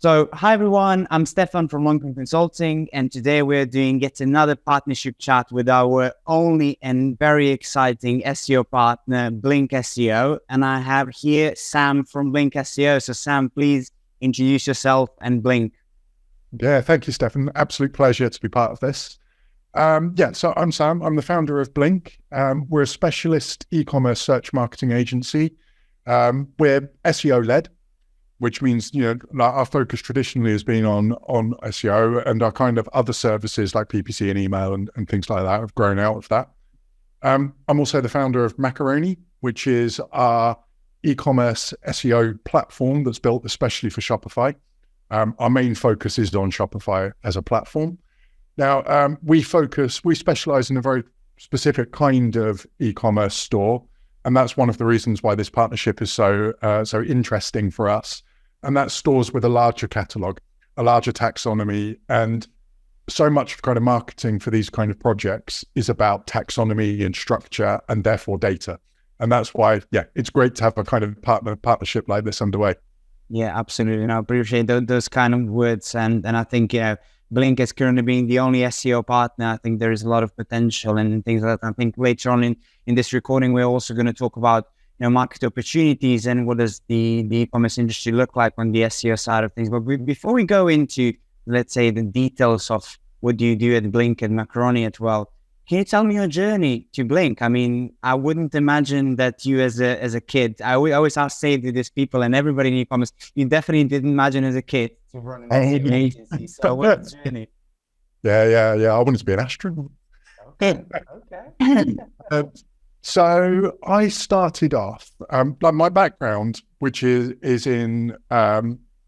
So, hi everyone, I'm Stefan from Loncom Consulting, and today we're doing yet another partnership chat with our only and very exciting SEO partner, Blink SEO. And I have here Sam from Blink SEO. So, Sam, please introduce yourself and Blink. Yeah, thank you, Stefan. Absolute pleasure to be part of this. So I'm Sam. I'm the founder of Blink. We're a specialist e-commerce search marketing agency. We're SEO led, which means, like our focus traditionally has been on SEO, and our kind of other services like PPC and email and things like that have grown out of that. I'm also the founder of Macaroni, which is our e-commerce SEO platform that's built especially for Shopify. Our main focus is on Shopify as a platform. Now, we specialize in a very specific kind of e-commerce store. And that's one of the reasons why this partnership is so interesting for us. And that's stores with a larger catalog, a larger taxonomy, and so much kind of marketing for these kind of projects is about taxonomy and structure and therefore data. And that's why, it's great to have a kind of partnership like this underway. Yeah, absolutely. And I appreciate those kind of words. And I think, Blink is currently being the only SEO partner. I think there is a lot of potential and things like that. I think later on in this recording, we're also going to talk about, market opportunities and what does the e-commerce industry look like on the SEO side of things. But before we go into, let's say, the details of what do you do at Blink and Macaroni as well, can you tell me your journey to Blink? I mean, I wouldn't imagine that you as a kid, I always have to say to these people and everybody in e-commerce, you definitely didn't imagine as a kid to run an agency. So what's the journey? Yeah. I wanted to be an astronaut. Okay. So I started off, like my background, which is in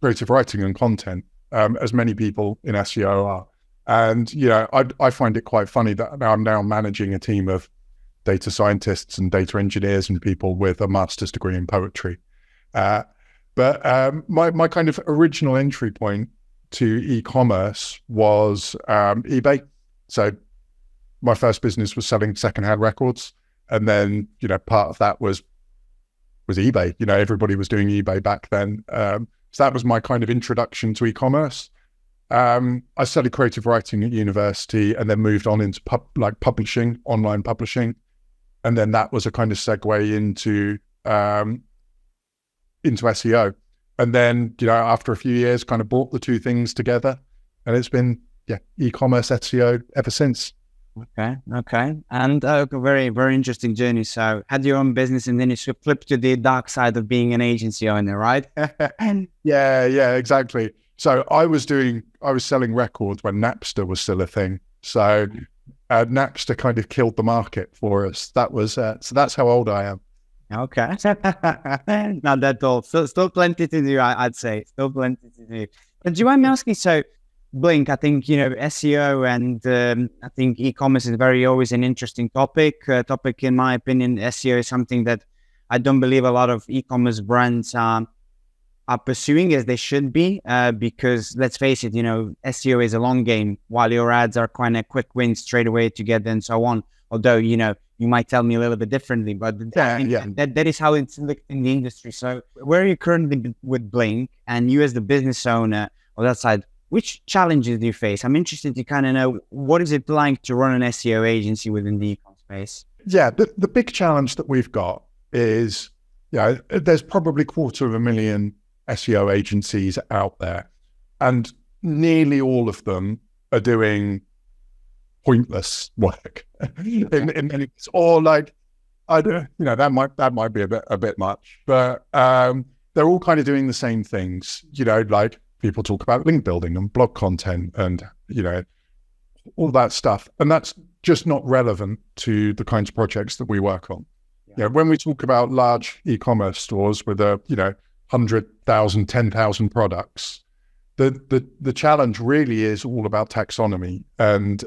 creative writing and content, as many people in SEO are. And, I find it quite funny that I'm now managing a team of data scientists and data engineers and people with a master's degree in poetry. But my kind of original entry point to e-commerce was eBay. So my first business was selling secondhand records. And then, part of that was eBay. Everybody was doing eBay back then. So that was my kind of introduction to e-commerce. I studied creative writing at university and then moved on into publishing, online publishing. And then that was a kind of segue into SEO. And then, after a few years, kind of brought the two things together. And it's been, e-commerce SEO ever since. Okay. And a very, very interesting journey. So had your own business and then you flipped to the dark side of being an agency owner, right? Yeah, exactly. So I was selling records when Napster was still a thing. So Napster kind of killed the market for us. That was, so that's how old I am. Okay. Not that old. Still plenty to do, I'd say. Still plenty to do. But do you mind me asking, so Blink, I think, SEO and I think e-commerce is always an interesting topic. In my opinion, SEO is something that I don't believe a lot of e-commerce brands are pursuing as they should be, because let's face it, SEO is a long game while your ads are kind of quick wins straight away together and so on. Although, you might tell me a little bit differently, but that is how it's looked in the industry. So where are you currently with Blink, and you as the business owner on that side, which challenges do you face? I'm interested to kind of know, what is it like to run an SEO agency within the e-com space? Yeah, the big challenge that we've got is, there's probably 250,000 SEO agencies out there, and nearly all of them are doing pointless work. Or like, I don't, that might be a bit much, but they're all kind of doing the same things. Like people talk about link building and blog content and all that stuff, and that's just not relevant to the kinds of projects that we work on. When we talk about large e-commerce stores with 100,000, 10,000 products, the challenge really is all about taxonomy and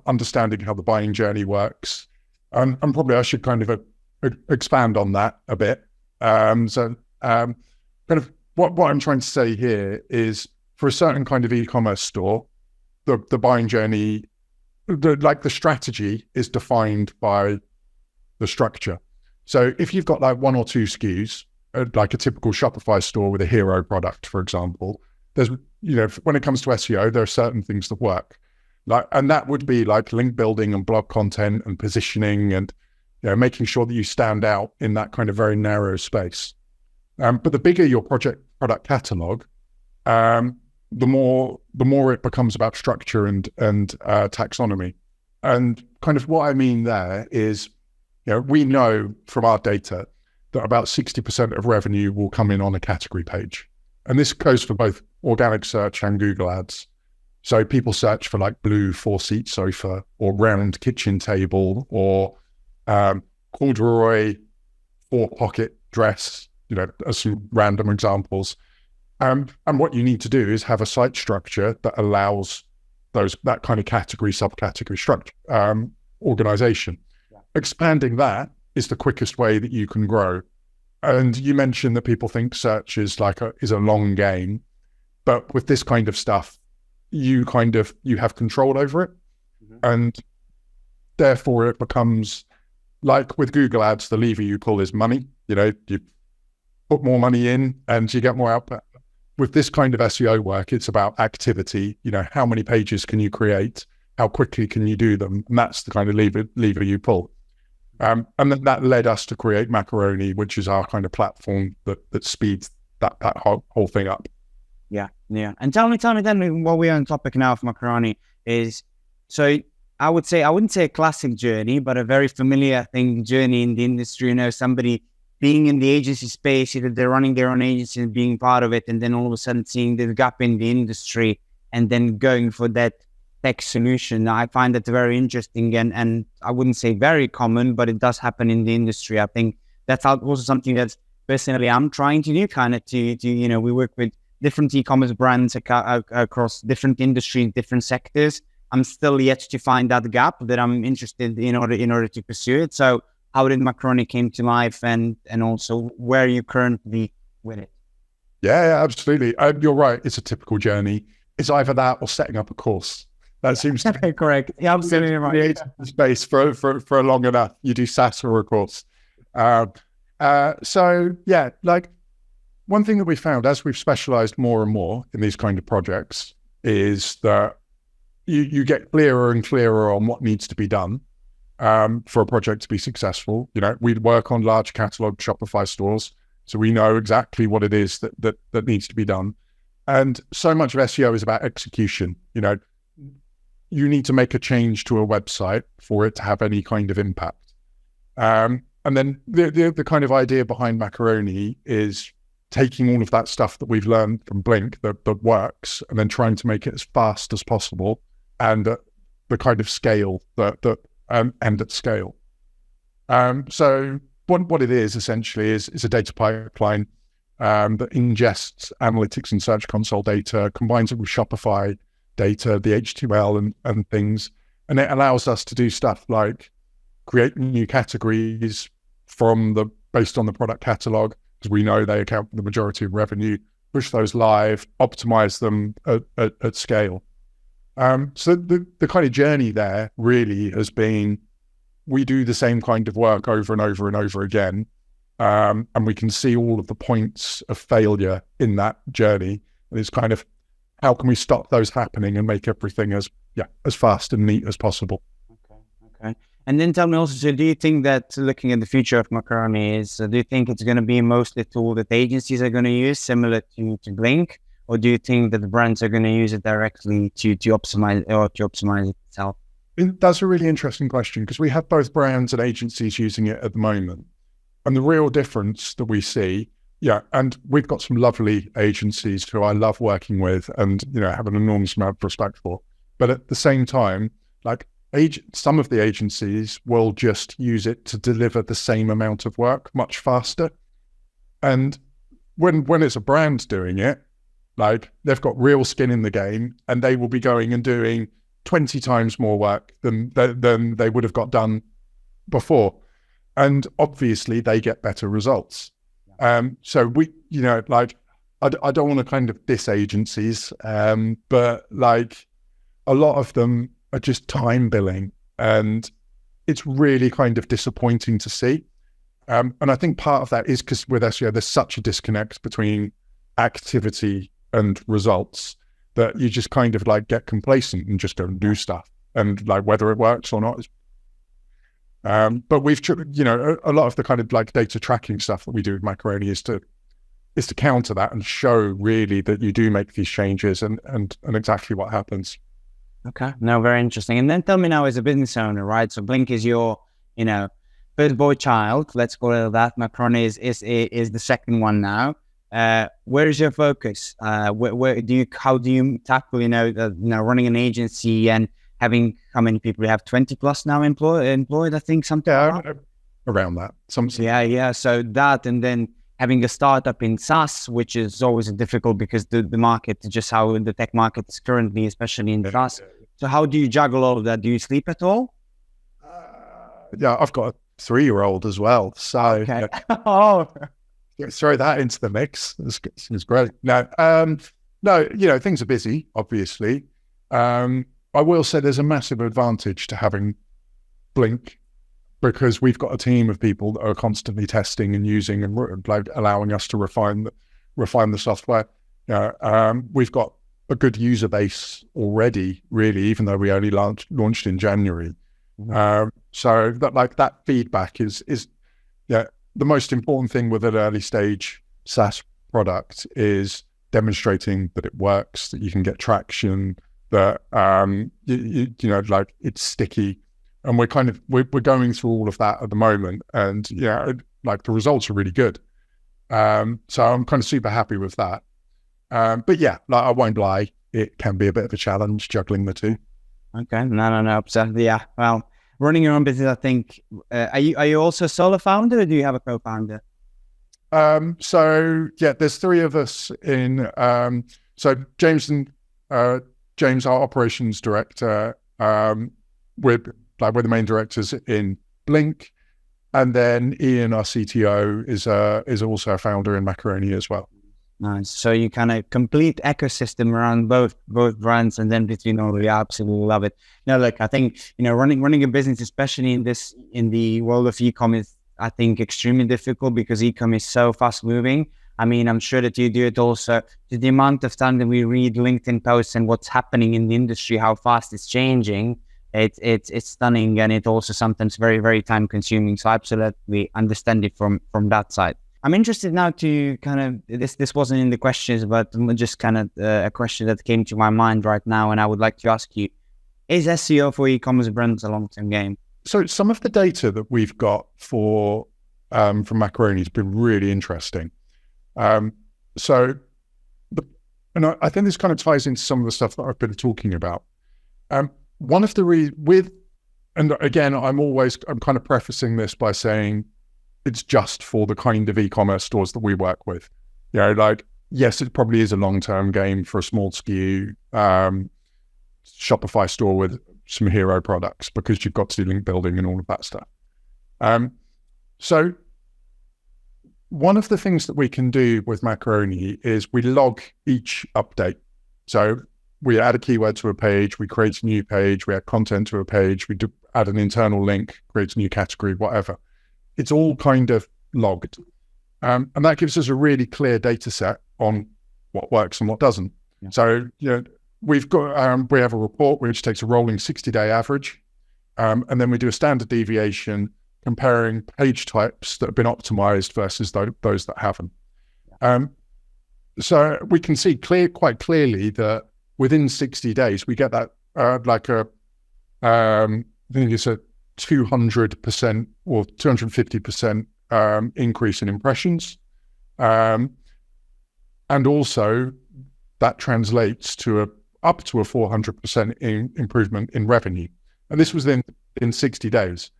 understanding how the buying journey works. And probably I should kind of expand on that a bit. So kind of what I'm trying to say here is, for a certain kind of e-commerce store, the buying journey, the strategy is defined by the structure. So if you've got like one or two SKUs, like a typical Shopify store with a hero product, for example, there's, when it comes to SEO, there are certain things that work. And that would be like link building and blog content and positioning and, making sure that you stand out in that kind of very narrow space. But the bigger your product catalog, the more it becomes about structure and taxonomy. And kind of what I mean there is, we know from our data that about 60% of revenue will come in on a category page. And this goes for both organic search and Google Ads. So people search for like blue 4-seat sofa or round kitchen table or corduroy 4-pocket dress, as some random examples. And what you need to do is have a site structure that allows that kind of category, subcategory structure, organization. Yeah. Expanding that is the quickest way that you can grow. And you mentioned that people think search is a long game, but with this kind of stuff, you have control over it. Mm-hmm. And therefore it becomes like with Google Ads, the lever you pull is money. You put more money in and you get more output. With this kind of SEO work, it's about activity. How many pages can you create? How quickly can you do them? And that's the kind of lever you pull. And then that led us to create Macaroni, which is our kind of platform that speeds that whole thing up. Yeah. And tell me then, while we're on topic now of Macaroni, is so I wouldn't say a classic journey, but a very familiar journey in the industry. Somebody being in the agency space, either they're running their own agency and being part of it, and then all of a sudden seeing the gap in the industry and then going for that tech solution. I find that very interesting and I wouldn't say very common, but it does happen in the industry. I think that's also something that personally I'm trying to do, kind of to we work with different e-commerce brands across different industries, different sectors. I'm still yet to find that gap that I'm interested in order to pursue it. So how did Macaroni came to life and also where are you currently with it? Yeah, absolutely. You're right. It's a typical journey. It's either that or setting up a course. That seems to be correct. Yeah, absolutely right. Space for long enough. You do SaaS or a course. So yeah, like one thing that we found as we've specialized more and more in these kind of projects is that you get clearer and clearer on what needs to be done. For a project to be successful. We work on large catalog Shopify stores, so we know exactly what it is that needs to be done. And so much of SEO is about execution. You need to make a change to a website for it to have any kind of impact. And then the kind of idea behind Macaroni is taking all of that stuff that we've learned from Blink that works, and then trying to make it as fast as possible and the kind of scale and at scale. So what it is essentially is a data pipeline that ingests analytics and Search Console data, combines it with Shopify data, the HTML and things, and it allows us to do stuff like create new categories based on the product catalog, because we know they account for the majority of revenue, push those live, optimize them at scale. So the kind of journey there really has been, we do the same kind of work over and over and over again. And we can see all of the points of failure in that journey. And it's kind of, how can we stop those happening and make everything as fast and neat as possible? Okay. And then tell me also, so do you think that looking at the future of Macaroni do you think it's going to be mostly a tool that agencies are going to use, similar to Blink? Or do you think that the brands are going to use it directly to optimize it itself? That's a really interesting question, because we have both brands and agencies using it at the moment. And the real difference that we see, and we've got some lovely agencies who I love working with and, have an enormous amount of respect for. But at the same time, some of the agencies will just use it to deliver the same amount of work much faster. And when it's a brand doing it, they've got real skin in the game, and they will be going and doing 20 times more work than they would have got done before. And obviously they get better results. So we, I don't want to kind of diss agencies, but a lot of them are just time billing, and it's really kind of disappointing to see. And I think part of that is because with SEO, there's such a disconnect between activity and results that you just kind of like get complacent and just go and do stuff. And like whether it works or not is, but we've, you know, a lot of the kind of like data tracking stuff that we do with Macaroni is to counter that and show really that you do make these changes and exactly what happens. Okay, no, very interesting. And then tell me now, as a business owner, right? So Blink is your, you know, first boy child. Let's call it that. Macaroni is the second one now. Where is your focus? Where do you, how do you tackle, you know, running an agency and having, how many people you have? 20 plus now employed, I think, something. Yeah, like that? Around that. Yeah. So that, and then having a startup in SaaS, which is always difficult because the market, just how the tech market is currently, especially in SaaS. So how do you juggle all of that? Do you sleep at all? Yeah, I've got a 3-year-old as well. So okay. Oh, throw that into the mix. It's great. No, you know, things are busy, obviously. I will say there's a massive advantage to having Blink because we've got a team of people that are constantly testing and using and like allowing us to refine the software. We've got a good user base already, really, even though we only launched in January. So that feedback is the most important thing with an early stage SaaS product is demonstrating that it works, that you can get traction, that you know, like it's sticky, and we're going through all of that at the moment, and like the results are really good. So I'm kind of super happy with that. But yeah, like I won't lie, it can be a bit of a challenge juggling the two. Okay, no. So yeah, well, running your own business, I think. Are you also a solo founder, or do you have a co-founder? So yeah, there's 3 of us in. So James, our operations director, we're the main directors in Blink, and then Ian, our CTO, is also a founder in Macaroni as well. Nice. So you kind of complete ecosystem around both brands, and then between all, we absolutely love it. No, look, I think, you know, running a business, especially in the world of e-commerce, I think extremely difficult because e-commerce is so fast moving. I mean, I'm sure that you do it also. The amount of time that we read LinkedIn posts and what's happening in the industry, how fast it's changing, it's stunning, and it also sometimes very, very time consuming. So I absolutely understand it from that side. I'm interested now to kind of, this wasn't in the questions, but just kind of a question that came to my mind right now, and I would like to ask you, is SEO for e-commerce brands a long-term game? So some of the data that we've got from Macaroni has been really interesting. And I think this kind of ties into some of the stuff that I've been talking about. One of the and again, I'm kind of prefacing this by saying it's just for the kind of e-commerce stores that we work with. You know, like, yes, it probably is a long-term game for a small SKU Shopify store with some hero products because you've got to do link building and all of that stuff. So one of the things that we can do with Macaroni is we log each update. So we add a keyword to a page, we create a new page, we add content to a page, we add an internal link, create a new category, whatever. It's all kind of logged. And that gives us a really clear data set on what works and what doesn't. Yeah. So, you know, we've got, we have a report which takes a rolling 60-day average. And then we do a standard deviation comparing page types that have been optimized versus those that haven't. So we can see quite clearly that within 60 days, we get that I think it's a 200% or 250% increase in impressions. And also that translates to up to a 400% improvement in revenue. And this was in 60 days,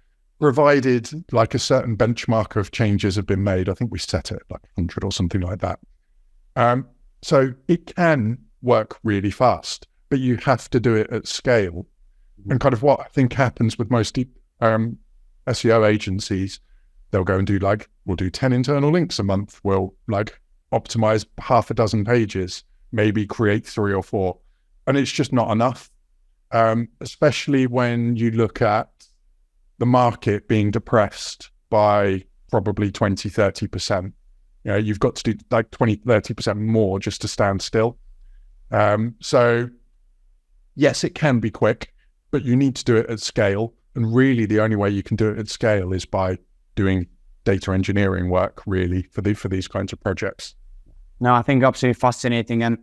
provided like a certain benchmark of changes have been made. I think we set it like 100 or something like that. So it can work really fast, but you have to do it at scale. And kind of what I think happens with most SEO agencies, they'll go and do we'll do 10 internal links a month. We'll optimize half a dozen pages, maybe create 3 or 4. And it's just not enough, especially when you look at the market being depressed by probably 20, 30%. You know, you've got to do 20, 30% more just to stand still. So yes, it can be quick, but you need to do it at scale. And really the only way you can do it at scale is by doing data engineering work, really, for these kinds of projects. No, I think absolutely fascinating. And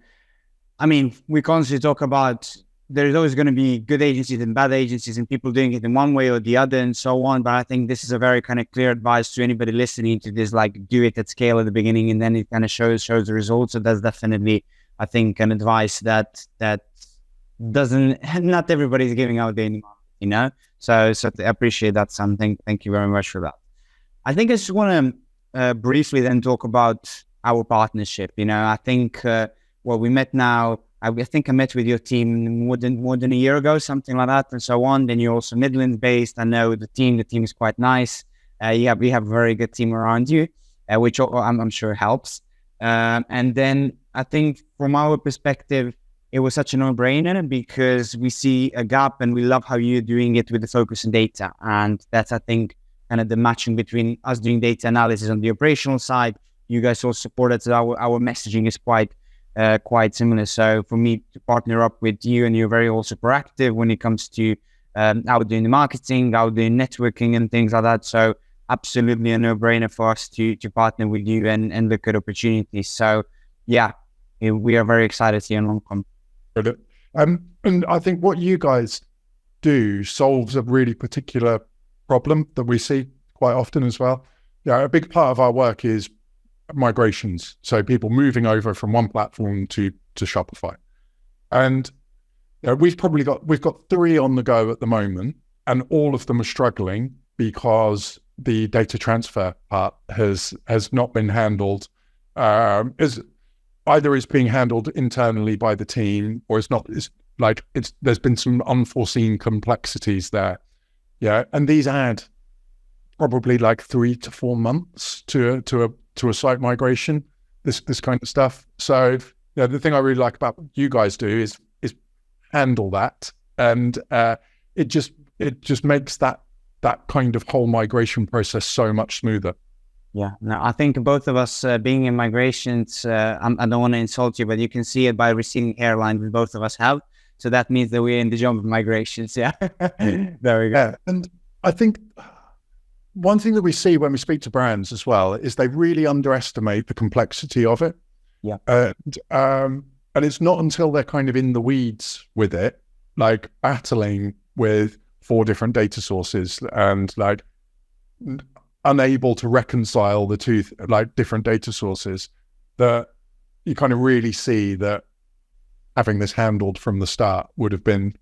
I mean, we constantly talk about there's always going to be good agencies and bad agencies and people doing it in one way or the other and so on. But I think this is a very kind of clear advice to anybody listening to this, like do it at scale at the beginning and then it kind of shows the results. So that's definitely, I think, an advice that doesn't, not everybody's giving out anymore, you know? So I appreciate that, Sam. Thank you very much for that. I think I just want to briefly then talk about our partnership. You know, I think, we met now, I think I met with your team more than a year ago, something like that, and so on. Then you're also Midlands based. I know the team is quite nice. We have a very good team around you, which I'm sure helps. And then I think from our perspective, it was such a no-brainer because we see a gap and we love how you're doing it with the focus on data. And that's, I think, kind of the matching between us doing data analysis on the operational side. You guys also support it. So our messaging is quite similar. So for me to partner up with you, and you're very also proactive when it comes to out doing the marketing, out doing networking and things like that. So absolutely a no-brainer for us to partner with you and look at opportunities. So yeah, we are very excited here in Loncom. And I think what you guys do solves a really particular problem that we see quite often as well. Yeah, a big part of our work is migrations. So people moving over from one platform to Shopify. And we've got 3 on the go at the moment, and all of them are struggling because the data transfer part has not been handled as either is being handled internally by the team or there's been some unforeseen complexities there. Yeah. And these add probably like 3 to 4 months to a site migration, this kind of stuff. So the thing I really like about what you guys do is handle that. And it just makes that kind of whole migration process so much smoother. Yeah, no, I think both of us being in migrations, I don't want to insult you, but you can see it by receding hairline we both of us have. So that means that we're in the job of migrations. Yeah, there we go. Yeah. And I think one thing that we see when we speak to brands as well is they really underestimate the complexity of it. Yeah. And it's not until they're kind of in the weeds with it, like battling with 4 different data sources and like unable to reconcile the 2 like different data sources, that you kind of really see that having this handled from the start would have been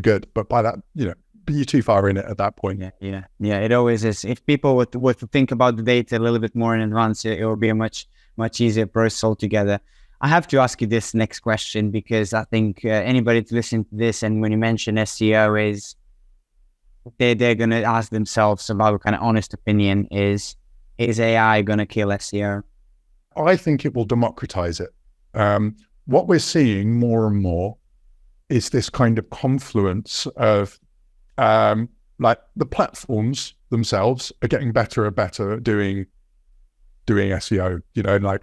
good. But by that, you're too far in it at that point. Yeah. It always is. If people were to think about the data a little bit more in advance, it will be a much easier process altogether. I have to ask you this next question because I think anybody to listen to this, and when you mention SEO, is they're going to ask themselves about kind of honest opinion: is AI going to kill SEO? I think it will democratize it. What we're seeing more and more is this kind of confluence of like the platforms themselves are getting better and better at doing SEO. Like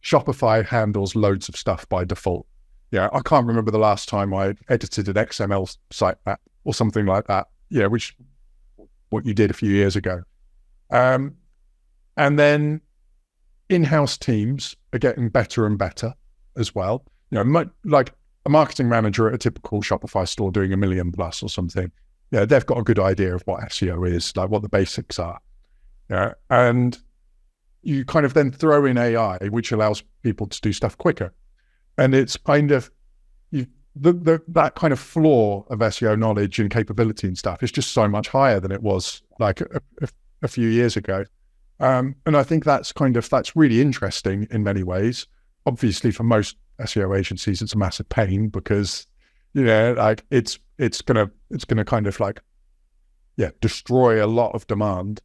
Shopify handles loads of stuff by default. Yeah, I can't remember the last time I edited an XML site map or something like that. Yeah, which what you did a few years ago. And then in-house teams are getting better and better as well. Like a marketing manager at a typical Shopify store doing $1 million plus or something. Yeah, they've got a good idea of what SEO is, like what the basics are. Yeah, and you kind of then throw in AI, which allows people to do stuff quicker. And it's kind of that kind of floor of SEO knowledge and capability and stuff is just so much higher than it was like a few years ago. And I think that's really interesting in many ways. Obviously, for most SEO agencies, it's a massive pain because like it's gonna kind of like destroy a lot of demand.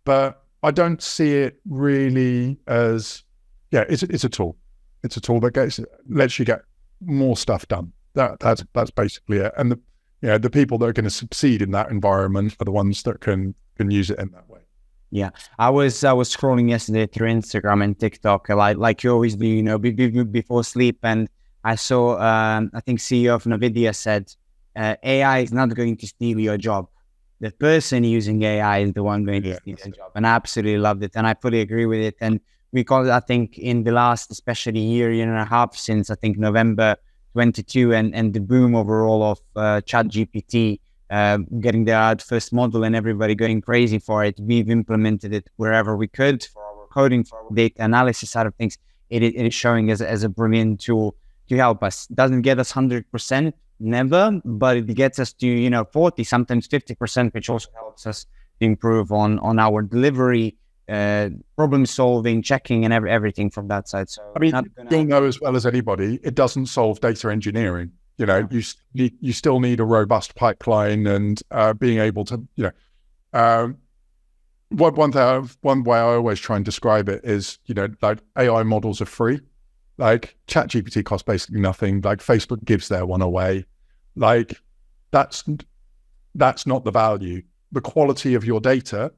But I don't see it really as it's a tool. It's a tool that lets you get more stuff done. That's basically it. And the people that are going to succeed in that environment are the ones that can use it in that way. Yeah, I was scrolling yesterday through Instagram and TikTok, like you always do, before sleep, and I saw, I think CEO of NVIDIA said, AI is not going to steal your job. The person using AI is the one going to steal your job. And I absolutely loved it. And I fully agree with it. And because I think in the last, especially year and a half since, I think November 22 and the boom overall of ChatGPT, getting the first model and everybody going crazy for it, we've implemented it wherever we could for our coding, for our data analysis side of things. It is showing as a brilliant tool to help us. Doesn't get us 100%, never, but it gets us to 40, sometimes 50%, which also helps us to improve on our delivery, problem solving, checking, and everything from that side. So I mean, you'll know as well as anybody, it doesn't solve data engineering. You still need a robust pipeline and being able to, one way I always try and describe it is, like AI models are free. Like ChatGPT costs basically nothing. Like Facebook gives their one away. Like that's not the value. The quality of your data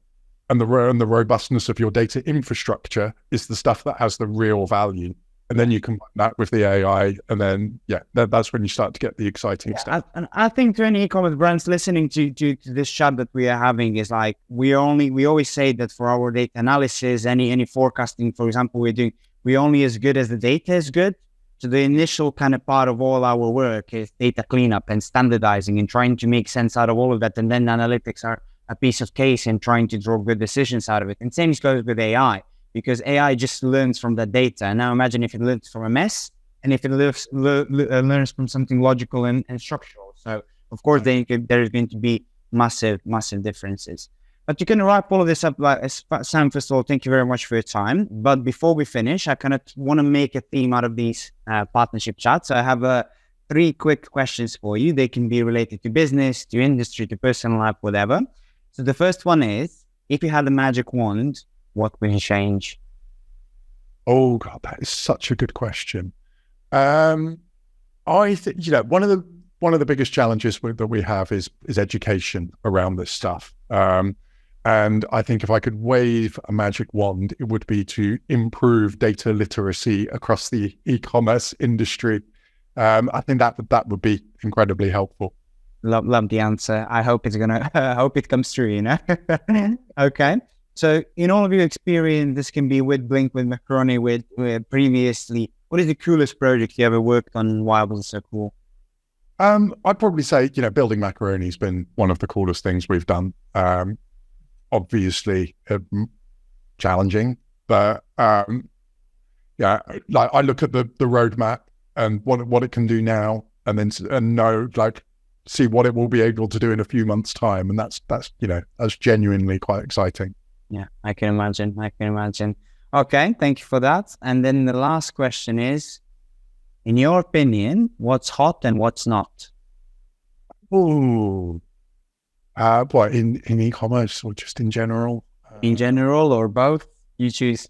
and the robustness of your data infrastructure is the stuff that has the real value. And then you combine that with the AI, and then that's when you start to get the exciting stuff. And I think to any e-commerce brands listening to this chat that we are having is like we always say that for our data analysis, any forecasting, for example, we're only as good as the data is good. So the initial kind of part of all our work is data cleanup and standardizing and trying to make sense out of all of that, and then analytics are a piece of case and trying to draw good decisions out of it. And same goes with AI. Because AI just learns from that data. And now imagine if it learns from a mess and if it learns from something logical and structural. So, of course, there is going to be massive differences. But you can wrap all of this up. Sam, first of all, thank you very much for your time. But before we finish, I kind of want to make a theme out of these partnership chats. So I have 3 quick questions for you. They can be related to business, to industry, to personal life, whatever. So the first one is, if you had a magic wand, what will you change? Oh God, that is such a good question. I think one of the biggest challenges that we have is education around this stuff. And I think if I could wave a magic wand, it would be to improve data literacy across the e-commerce industry. I think that would be incredibly helpful. Love the answer. I hope I hope it comes true. Okay. So in all of your experience, this can be with Blink, with Macaroni, with previously, what is the coolest project you ever worked on and why was it so cool? I'd probably say, building Macaroni has been one of the coolest things we've done. Obviously challenging, but like I look at the roadmap and what it can do now, and then see what it will be able to do in a few months' time. And that's genuinely quite exciting. Yeah, I can imagine. Okay, thank you for that. And then the last question is, in your opinion, what's hot and what's not? Ooh. What, in e-commerce or just in general? In general or both? You choose.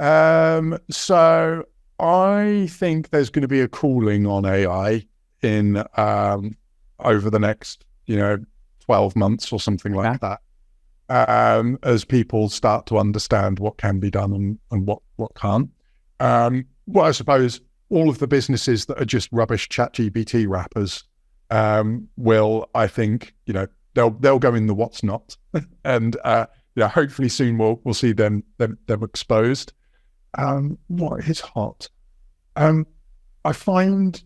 So I think there's going to be a cooling on AI in over the next 12 months or something like that. As people start to understand what can be done and what can't. Well, I suppose all of the businesses that are just rubbish ChatGPT wrappers will, I think, they'll go in the what's not, and hopefully soon we'll see them exposed. What is hot? I find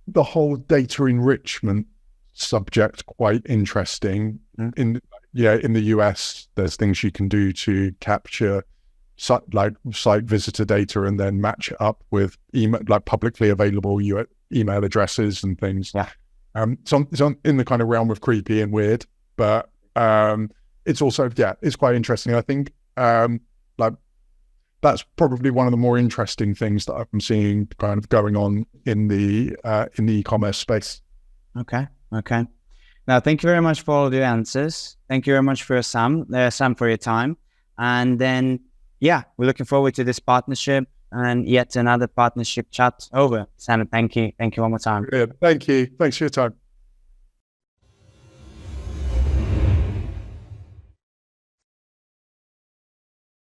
the whole data enrichment subject quite interesting. In the US, there's things you can do to capture site visitor data and then match it up with email, like publicly available email addresses and things. Yeah. So it's in the kind of realm of creepy and weird, but it's also it's quite interesting. I think that's probably one of the more interesting things that I'm seeing kind of going on in the e-commerce space. Okay. Now, thank you very much for all the answers. Thank you very much for Sam, for your time. And then, we're looking forward to this partnership and yet another partnership chat over. Sam, thank you. Thank you one more time. Yeah, thank you. Thanks for your time.